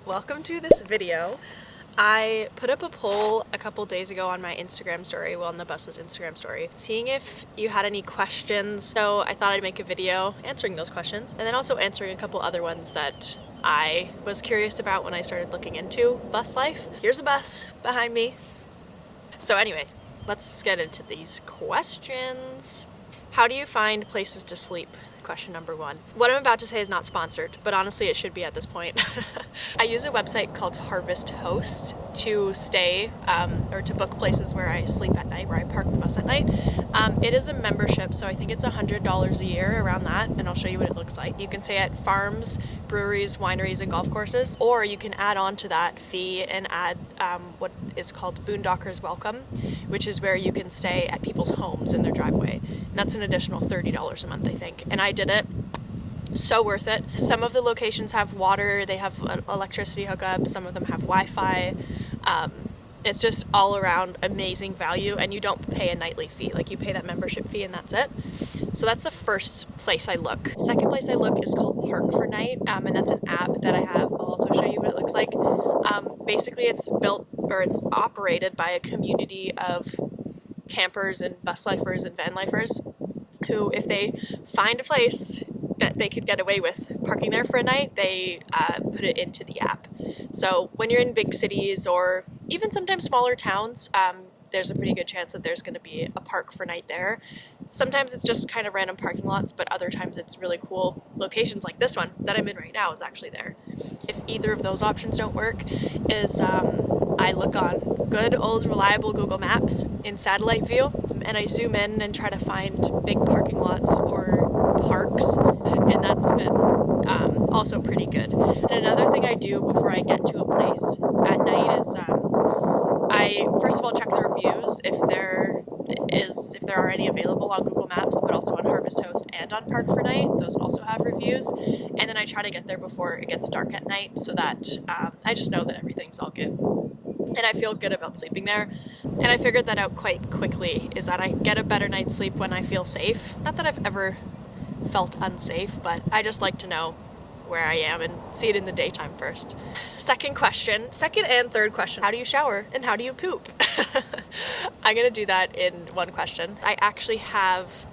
welcome to this video. I put up a poll a couple days ago on my Instagram story, well, on the bus's Instagram story, seeing if you had any questions. So I thought I'd make a video answering those questions and then also answering a couple other ones that I was curious about when I started looking into bus life. Here's a bus behind me. So anyway, let's get into these questions. How do you find places to sleep? Question number one. What I'm about to say is not sponsored, but honestly it should be at this point. I use a website called Harvest Host to stay or to book places where I sleep at night, where I park the bus at night. It is a membership, so I think it's $100 a year, around that, and I'll show you what it looks like. You can stay at farms, breweries, wineries, and golf courses, or you can add on to that fee and add what is called Boondockers Welcome, which is where you can stay at people's homes in their driveway. And that's an additional $30 a month, I think. And I did it. So worth it. Some of the locations have water, they have electricity hookups, some of them have Wi-Fi. It's just all around amazing value, and you don't pay a nightly fee. Like, you pay that membership fee and that's it. So that's the first place I look. Second place I look is called Park for Night, and that's an app that I have. I'll also show you what it looks like. Basically it's built, or it's operated by a community of campers and bus lifers and van lifers who, if they find a place that they could get away with parking there for a night, they put it into the app. So when you're in big cities or even sometimes smaller towns, there's a pretty good chance that there's going to be a park for night there. Sometimes it's just kind of random parking lots, but other times it's really cool locations like this one that I'm in right now is actually there. If either of those options don't work, is I look on good old reliable Google Maps in satellite view, and I zoom in and try to find big parking lots or parks, and that's been also pretty good. And another thing I do before I get to a place at night is I first of all check the reviews if there are any available on Google Maps, but also on Harvest Host and on Park for Night. Those also have reviews. And then I try to get there before it gets dark at night so that I just know that everything's all good. And I feel good about sleeping there. And I figured that out quite quickly, is that I get a better night's sleep when I feel safe. Not that I've ever felt unsafe, but I just like to know where I am and see it in the daytime first. Second and third question, how do you shower and how do you poop? I'm gonna do that in one question. I actually have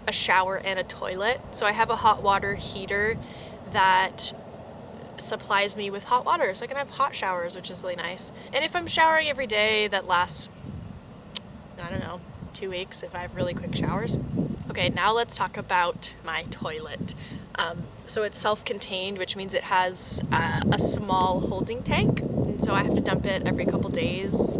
a shower and a toilet. So I have a hot water heater that supplies me with hot water, so I can have hot showers, which is really nice. And if I'm showering every day, that lasts, I don't know, 2 weeks if I have really quick showers. Okay, now let's talk about my toilet. So it's self-contained, which means it has a small holding tank, and so I have to dump it every couple days.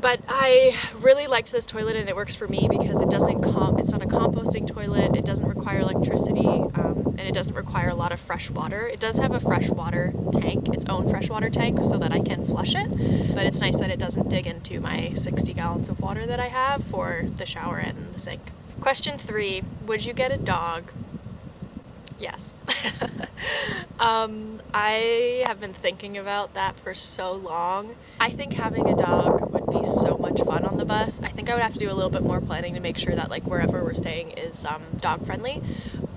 But I really liked this toilet, and it works for me because it's not a composting toilet, it doesn't require electricity, and it doesn't require a lot of fresh water. It does have a freshwater tank, its own freshwater tank, so that I can flush it, but it's nice that it doesn't dig into my 60 gallons of water that I have for the shower and the sink. Question 3, would you get a dog? Yes. I have been thinking about that for so long. I think having a dog would be so much fun on the bus. I think I would have to do a little bit more planning to make sure that like wherever we're staying is dog friendly,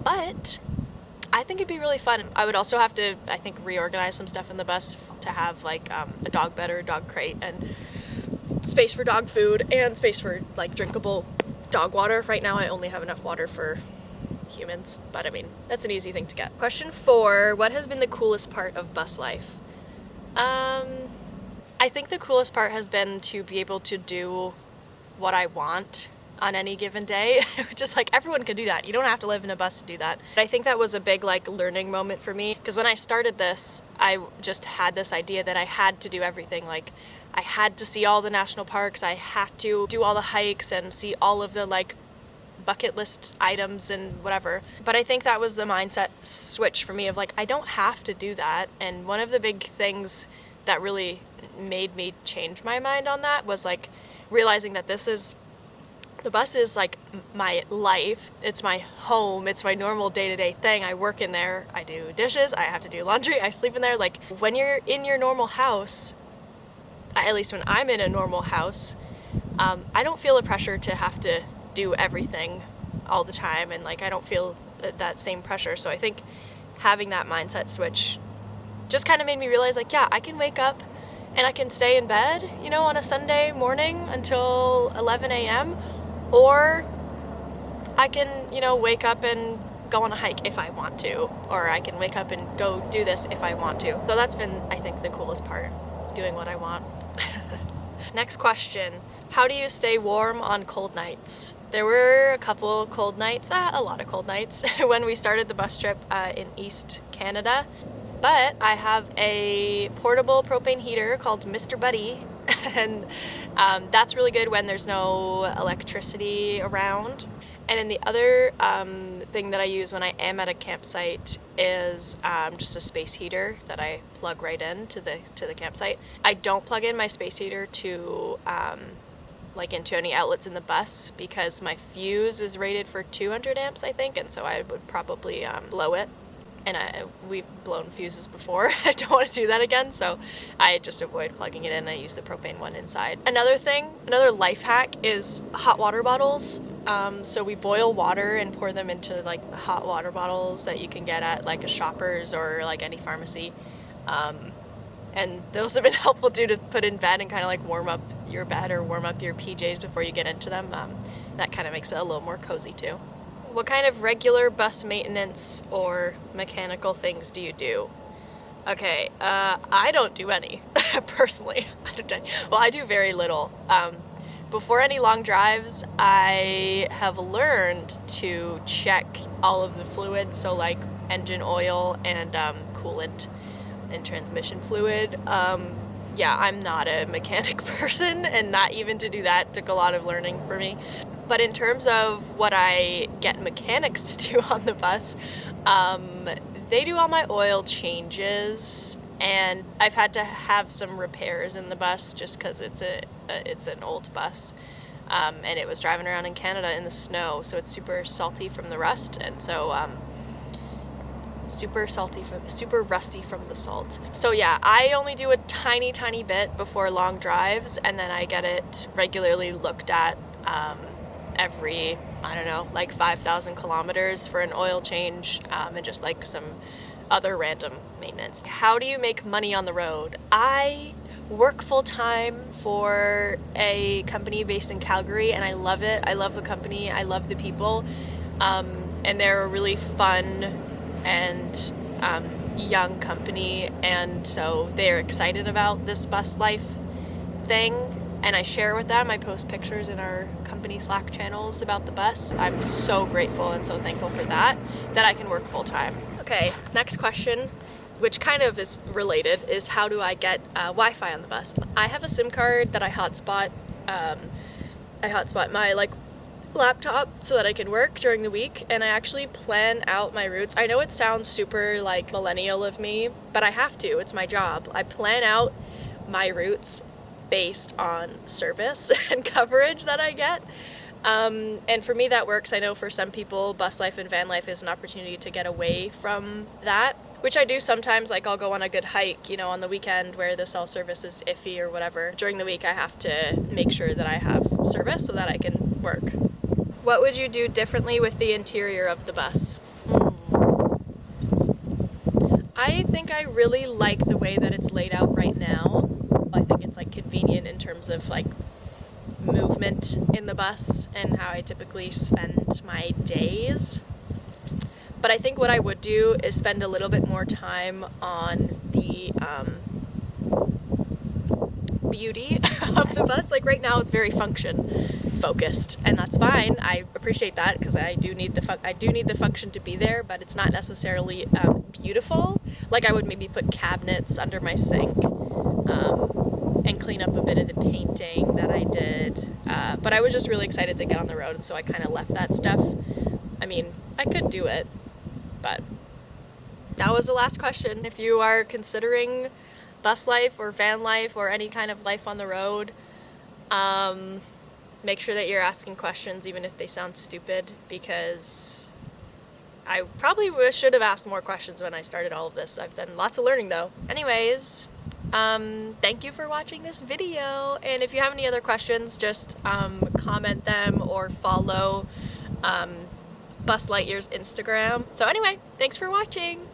but I think it'd be really fun. I would also have to, I think, reorganize some stuff in the bus to have like a dog bed or a dog crate and space for dog food and space for like drinkable dog water. Right now I only have enough water for humans, but I mean, that's an easy thing to get. Question 4, what has been the coolest part of bus life? I think the coolest part has been to be able to do what I want on any given day, which is like, everyone can do that. You don't have to live in a bus to do that. But I think that was a big like learning moment for me, because when I started this, I just had this idea that I had to do everything. Like, I had to see all the national parks, I have to do all the hikes and see all of the like bucket list items and whatever. But I think that was the mindset switch for me of like, I don't have to do that. And one of the big things that really made me change my mind on that was like realizing that the bus is like my life, it's my home, it's my normal day-to-day thing. I work in there, I do dishes, I have to do laundry, I sleep in there. Like, when you're in your normal house, at least when I'm in a normal house, I don't feel a pressure to have to do everything all the time, and like I don't feel that same pressure. So I think having that mindset switch just kind of made me realize, like, yeah, I can wake up and I can stay in bed, you know, on a Sunday morning until 11 a.m. Or I can, you know, wake up and go on a hike if I want to, or I can wake up and go do this if I want to. So that's been, I think, the coolest part, doing what I want. Next question. How do you stay warm on cold nights? There were a couple cold nights, a lot of cold nights, when we started the bus trip in East Canada. But I have a portable propane heater called Mr. Buddy, and that's really good when there's no electricity around. And then the other thing that I use when I am at a campsite is just a space heater that I plug right in to the campsite. I don't plug in my space heater to into any outlets in the bus because my fuse is rated for 200 amps, I think, and so I would probably blow it. And we've blown fuses before. I don't want to do that again, so I just avoid plugging it in. I use the propane one inside. Another life hack is hot water bottles. So we boil water and pour them into like the hot water bottles that you can get at like a Shoppers or like any pharmacy. And those have been helpful too to put in bed and kind of like warm up your bed or warm up your PJs before you get into them. That kind of makes it a little more cozy too. What kind of regular bus maintenance or mechanical things do you do? Okay, I don't do any, personally. I do very little. Before any long drives, I have learned to check all of the fluids, so like engine oil and coolant and transmission fluid. Yeah, I'm not a mechanic person, and not even to do that took a lot of learning for me. But in terms of what I get mechanics to do on the bus, they do all my oil changes, and I've had to have some repairs in the bus just because it's an old bus, and it was driving around in Canada in the snow, so it's super salty from the rust, and so super rusty from the salt. So yeah, I only do a tiny bit before long drives, and then I get it regularly looked at every, I don't know, like 5,000 kilometers for an oil change, and just like some other random maintenance. How do you make money on the road? I work full-time for a company based in Calgary, and I love it. I love the company. I love the people. And they're a really fun and young company, and so they're excited about this BusLife thing. And I share with them. I post pictures in our company Slack channels about the bus. I'm so grateful and so thankful for that I can work full time. Okay, next question, which kind of is related, is how do I get Wi-Fi on the bus? I have a SIM card that I hotspot. I hotspot my laptop so that I can work during the week, and I actually plan out my routes. I know it sounds super millennial of me, but I have to. It's my job. I plan out my routes based on service and coverage that I get. And for me that works. I know for some people BusLife and van life is an opportunity to get away from that, which I do sometimes. Like I'll go on a good hike, you know, on the weekend where the cell service is iffy or whatever. During the week I have to make sure that I have service so that I can work. What would you do differently with the interior of the bus? I think I really like the way that it's laid out right now. I think it's convenient in terms of movement in the bus and how I typically spend my days. But I think what I would do is spend a little bit more time on the beauty of the bus. Right now it's very function focused, and that's fine. I appreciate that because I do need the function to be there, but it's not necessarily beautiful. I would maybe put cabinets under my sink and clean up a bit of the painting that I did. But I was just really excited to get on the road, and so I kind of left that stuff. I mean, I could do it, but that was the last question. If you are considering bus life or van life or any kind of life on the road, make sure that you're asking questions even if they sound stupid, because I probably should have asked more questions when I started all of this. I've done lots of learning though. Anyways, thank you for watching this video, and if you have any other questions, just comment them or follow Bus Lightyear's Instagram. So anyway, thanks for watching!